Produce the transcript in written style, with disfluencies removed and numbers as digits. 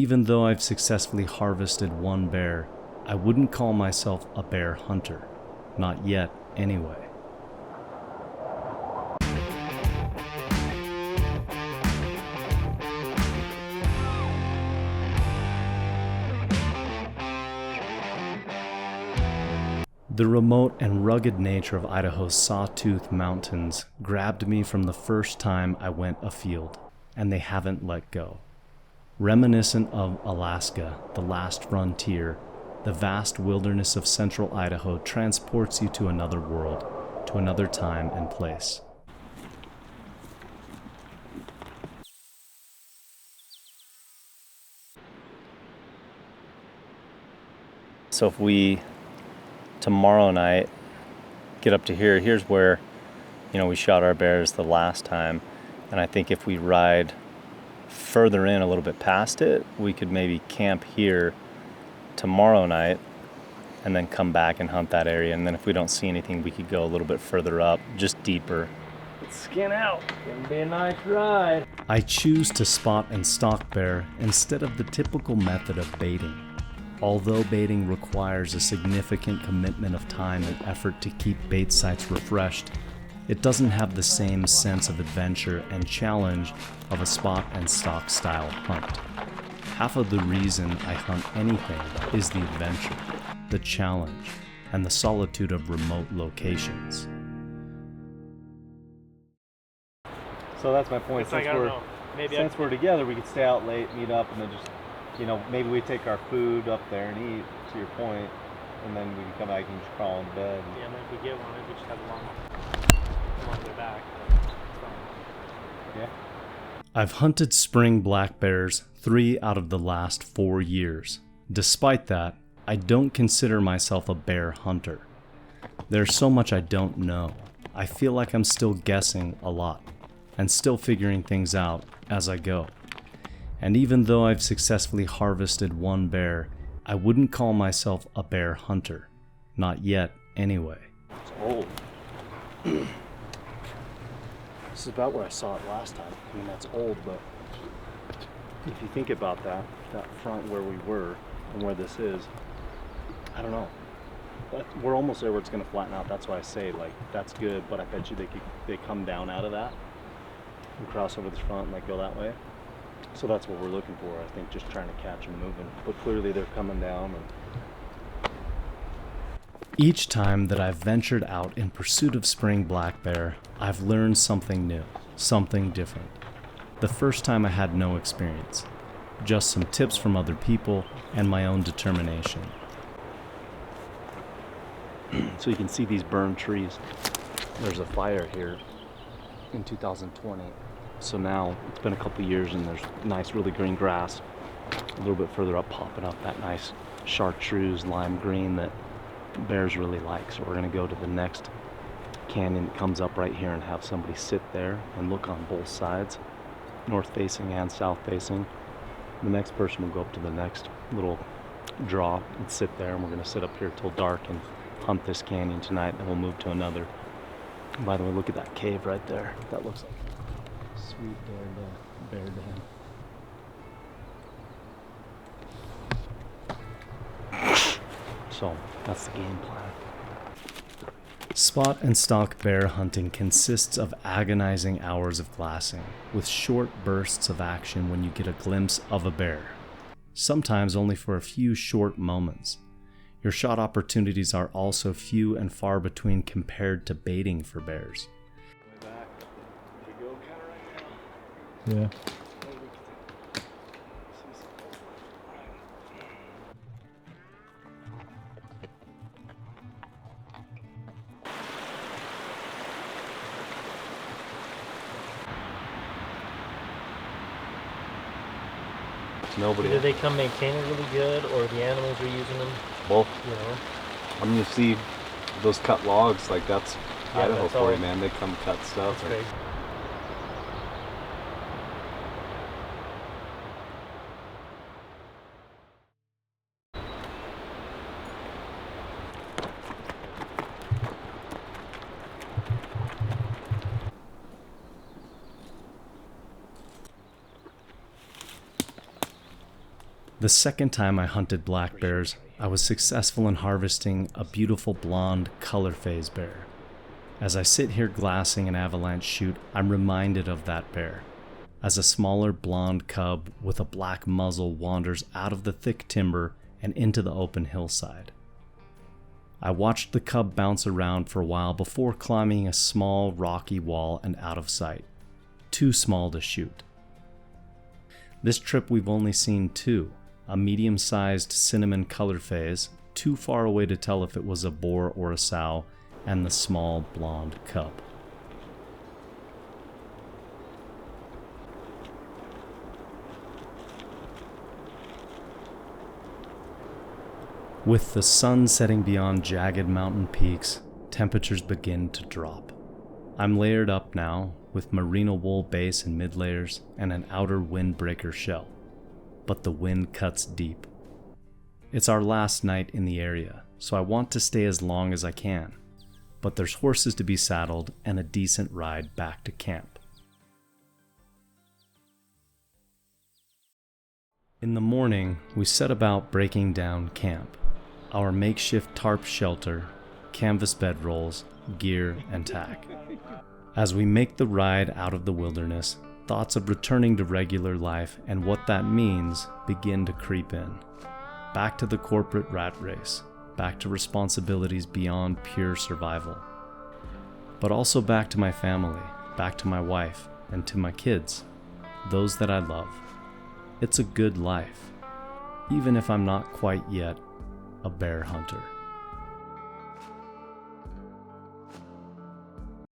Even though I've successfully harvested one bear, I wouldn't call myself a bear hunter. Not yet, anyway. The remote and rugged nature of Idaho's Sawtooth Mountains grabbed me from the first time I went afield, and they haven't let go. Reminiscent of Alaska, the last frontier, the vast wilderness of central Idaho transports you to another world, to another time and place. So if we, tomorrow night, get up to here, here's where, we shot our bears the last time, and I think if we ride further in a little bit past it, we could maybe camp here tomorrow night and then come back and hunt that area, and then if we don't see anything, we could go a little bit further up, just deeper. Let's skin out. It's gonna be a nice ride. I choose to spot and stalk bear instead of the typical method of baiting. Although baiting requires a significant commitment of time and effort to keep bait sites refreshed, it doesn't have the same sense of adventure and challenge of a spot and stalk style hunt. Half of the reason I hunt anything is the adventure, the challenge, and the solitude of remote locations. So that's my point. Since we're together, we could stay out late, meet up, and then just, maybe we take our food up there and eat, to your point, and then we can come back and just crawl into bed. Yeah, and if we get one, we just have a long way back. But it's fine. Yeah. I've hunted spring black bears 3 out of the last 4 years. Despite that, I don't consider myself a bear hunter. There's so much I don't know. I feel like I'm still guessing a lot, and still figuring things out as I go. And even though I've successfully harvested one bear, I wouldn't call myself a bear hunter. Not yet, anyway. It's old. This is about where I saw it last time. I mean, that's old, but if you think about that front where we were and where this is, I don't know. We're almost there where it's going to flatten out. That's why I say, that's good, but I bet you they come down out of that and cross over this front and go that way. So that's what we're looking for, I think, just trying to catch them moving. But clearly they're coming down. Each time that I've ventured out in pursuit of spring black bear, I've learned something new, something different. The first time I had no experience, just some tips from other people and my own determination. So you can see these burned trees. There's a fire here in 2020. So now it's been a couple years and there's nice, really green grass. A little bit further up, popping up that nice chartreuse lime green that bears really like. So we're gonna go to the next canyon that comes up right here and have somebody sit there and look on both sides, north facing and south facing. The next person will go up to the next little draw and sit there, and we're gonna sit up here till dark and hunt this canyon tonight, and we'll move to another. And by the way, look at that cave right there. That looks like sweet bear den. So that's the game plan. Spot and stalk bear hunting consists of agonizing hours of glassing, with short bursts of action when you get a glimpse of a bear, sometimes only for a few short moments. Your shot opportunities are also few and far between compared to baiting for bears. Yeah. Nobody. Either they come maintain it really good, or the animals are using them. Both. You I mean, you see those cut logs, that's Idaho that's for all. you, man. They come cut stuff. That's crazy. The second time I hunted black bears, I was successful in harvesting a beautiful blonde color phase bear. As I sit here glassing an avalanche chute, I'm reminded of that bear, as a smaller blonde cub with a black muzzle wanders out of the thick timber and into the open hillside. I watched the cub bounce around for a while before climbing a small rocky wall and out of sight, too small to shoot. This trip we've only seen two, a medium-sized cinnamon color phase, too far away to tell if it was a boar or a sow, and the small blonde cub. With the sun setting beyond jagged mountain peaks, temperatures begin to drop. I'm layered up now with merino wool base and mid layers and an outer windbreaker shell, but the wind cuts deep. It's our last night in the area, so I want to stay as long as I can, but there's horses to be saddled and a decent ride back to camp. In the morning, we set about breaking down camp. Our makeshift tarp shelter, canvas bedrolls, gear, and tack. As we make the ride out of the wilderness, thoughts of returning to regular life and what that means begin to creep in. Back to the corporate rat race, back to responsibilities beyond pure survival. But also back to my family, back to my wife, and to my kids, those that I love. It's a good life, even if I'm not quite yet a bear hunter.